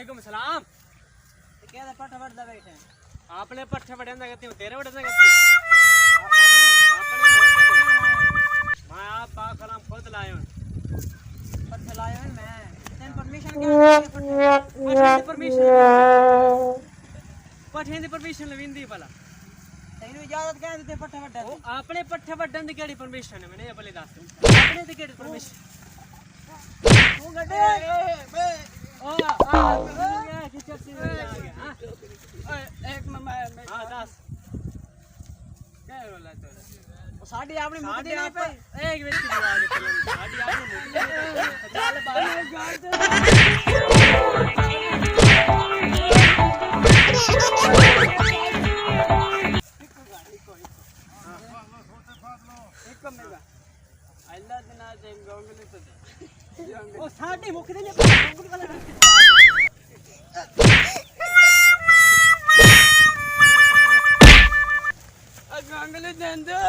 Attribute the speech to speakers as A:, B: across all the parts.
A: वालेकुम सलाम।
B: क्या दा पट्ठा वड़दा बैठे
A: आपने पट्ठे वड़ना कहती हूँ तेरे वड़ना कहती है आपने मैं आप पाक कलाम खुद लाया हूँ
B: पट्ठा लाया हूं मैं तेन परमिशन क्या पट्ठे
A: दी परमिशन लविंदी भला
B: तेन इजाजत क्या देते पट्ठा वड्डा
A: ओ आपने पट्ठे वड्डन दी केड़ी परमिशन है मैंने ये भले दस आपने दी केड़ी परमिशन
B: तू गड्डे
A: ओ किचर सी आ गया हां
B: एक मैं
A: हां दस क्या बोला तो
B: ओ साडी आपनी मुकदी नहीं पे
A: एक मिनट की आवाज चलन साडी आपनी मुकदी
B: चल बाहर गाड़ दे
A: अल्लाह दिना जेम गोंगली तो
B: ओ साडी मुकदी नहीं
A: गोंगली दंदो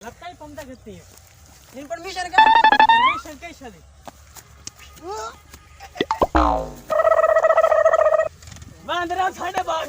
A: लगता ही पंदा करती है
B: इन परमिशन
A: कैसा दी बांदरा साढ़े बाग